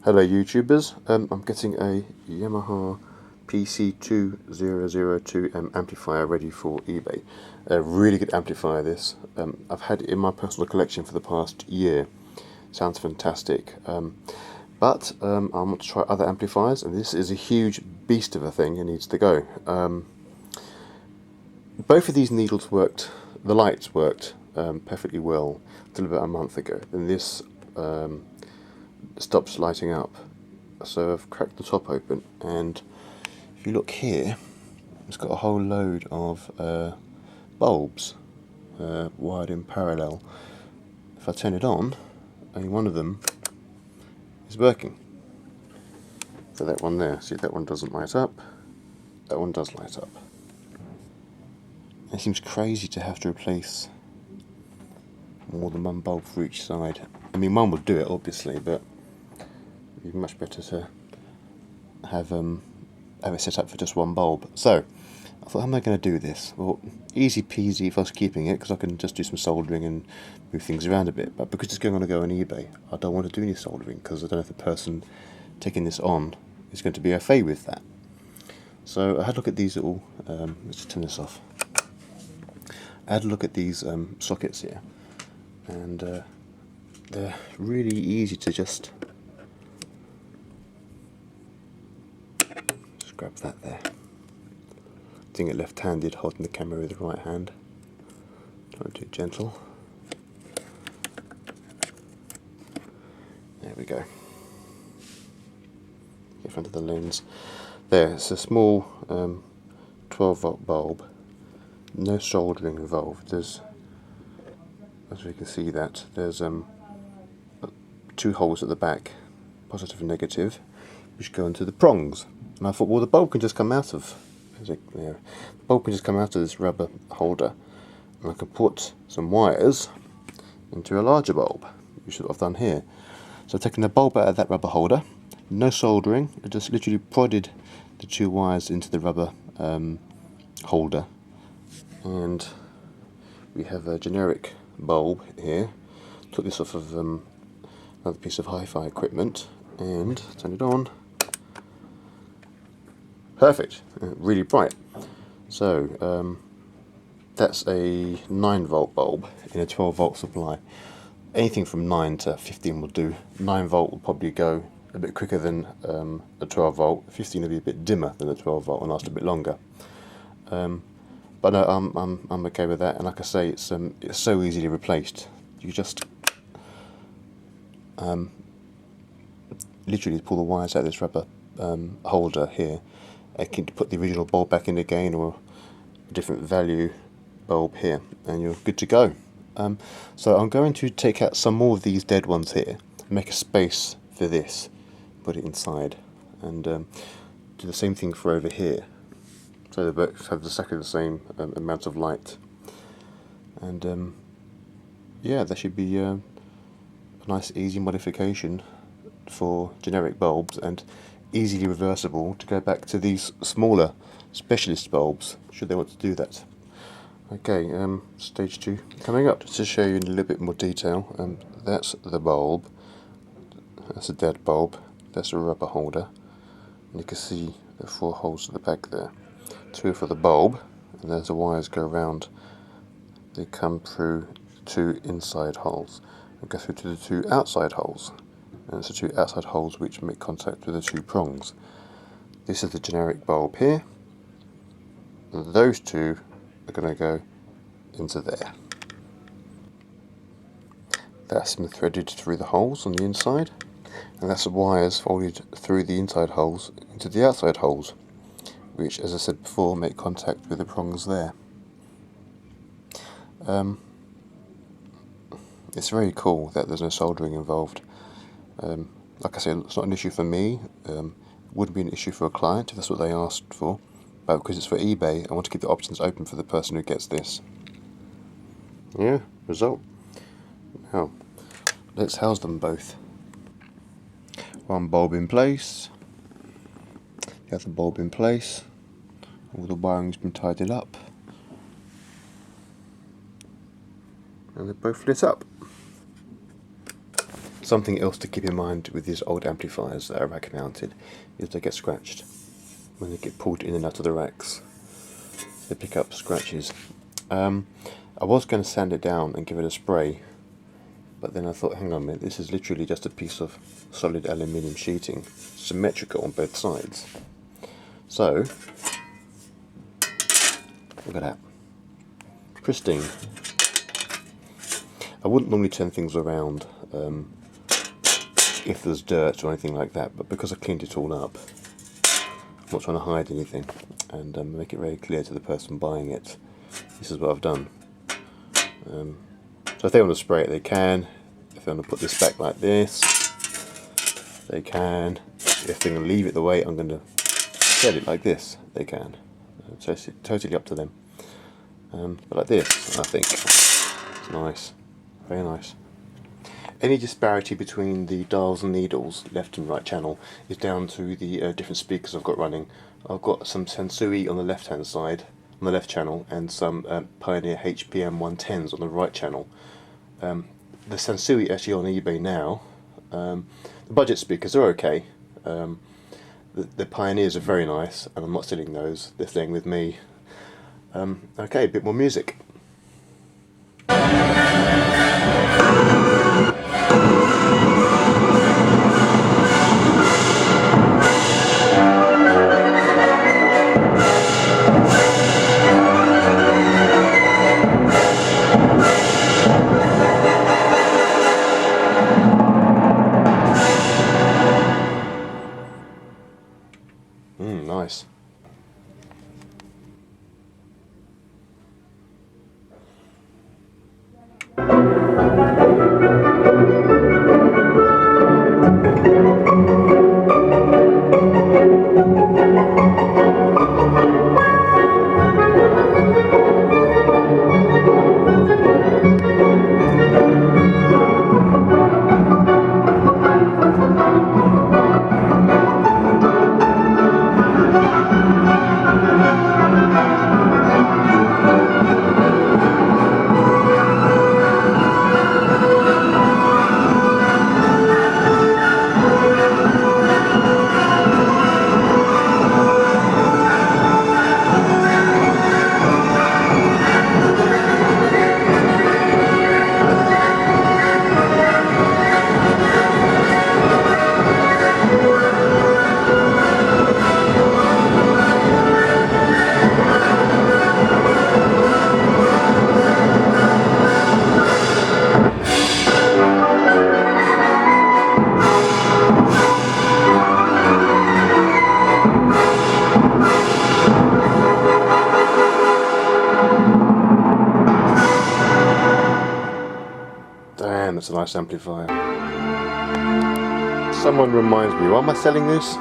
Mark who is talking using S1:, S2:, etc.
S1: Hello YouTubers, I'm getting a Yamaha PC2002M amplifier ready for eBay. A really good amplifier this. I've had it in my personal collection for the past year. Sounds fantastic. But I want to try other amplifiers, and this is a huge beast of a thing. It needs to go. Both of these needles worked, the lights worked perfectly well until about a month ago. Then this stops lighting up, so I've cracked the top open, and if you look here, it's got a whole load of bulbs wired in parallel. If I turn it on, only one of them is working. So that one there, see, that one doesn't light up, that one does light up. It seems crazy to have to replace more than one bulb for each side. I mean, one would do it obviously, but it'd be much better to have it set up for just one bulb. So I thought, how am I going to do this? Well, easy peasy if I was keeping it, because I can just do some soldering and move things around a bit. But because it's going to go on eBay, I don't want to do any soldering, because I don't know if the person taking this on is going to be okay with that. So I had a look at these little, let's just turn this off. I had a look at these sockets here, and they're really easy to just grab that there. Doing it left-handed, holding the camera with the right hand. Try to do it gentle. There we go. In front of the lens. There, it's a small 12-volt bulb. No soldering involved. There's, as we can see, that there's two holes at the back, positive and negative, which go into the prongs. And I thought, well, the bulb can just come out of, the bulb can just come out of this rubber holder, and I can put some wires into a larger bulb, which is what I've done here. So I've taken the bulb out of that rubber holder, no soldering, I just literally prodded the two wires into the rubber holder, and we have a generic bulb here. Took this off of another piece of hi-fi equipment and turn it on. Perfect, really bright. So that's a 9-volt bulb in a 12-volt supply. Anything from 9 to 15 will do. 9-volt will probably go a bit quicker than a 12-volt. 15 will be a bit dimmer than a 12-volt and last a bit longer. But no, I'm okay with that. And like I say, it's so easily replaced. You just literally pull the wires out of this rubber holder here. I can put the original bulb back in again, or a different value bulb here, and you're good to go. So I'm going to take out some more of these dead ones here, make a space for this, put it inside, and do the same thing for over here. So they both have exactly the same amount of light. And yeah, that should be a nice easy modification for generic bulbs, and easily reversible to go back to these smaller specialist bulbs should they want to do that. Okay, stage 2 coming up. Just to show you in a little bit more detail, that's the bulb, that's a dead bulb, that's a rubber holder, and you can see the 4 holes at the back there. 2 for the bulb, and as the wires go around, they come through 2 inside holes and go through to the 2 outside holes. And it's the 2 outside holes which make contact with the 2 prongs. This is the generic bulb here, and those 2 are going to go into there. That's been threaded through the holes on the inside, and that's the wires folded through the inside holes into the outside holes, which, as I said before, make contact with the prongs there. It's very cool that there's no soldering involved. Like I said, it's not an issue for me. It wouldn't be an issue for a client if that's what they asked for. But because it's for eBay, I want to keep the options open for the person who gets this. Yeah, result. Now, let's house them both. One bulb in place. The other bulb in place. All the wiring's been tidied up. And they're both lit up. Something else to keep in mind with these old amplifiers that are rack mounted is they get scratched when they get pulled in and out of the racks. They pick up scratches. I was going to sand it down and give it a spray, but then I thought, hang on a minute, this is literally just a piece of solid aluminium sheeting, symmetrical on both sides. So, look at that. Pristine. I wouldn't normally turn things around if there's dirt or anything like that, but because I cleaned it all up, I'm not trying to hide anything, and make it very clear to the person buying it, this is what I've done. So if they want to spray it, they can. If they want to put this back like this, they can. If they're going to leave it the way I'm going to set it like this, they can. So it's totally up to them. But like this, I think it's nice, very nice. Any disparity between the dials and needles, left and right channel, is down to the different speakers I've got running. I've got some Sansui on the left hand side, on the left channel, and some Pioneer HPM 110s on the right channel. The Sansui actually on eBay now. The budget speakers are okay. The Pioneers are very nice, and I'm not selling those. They're staying with me. Okay, a bit more music. Nice. Damn, that's a nice amplifier. Someone reminds me, why am I selling this?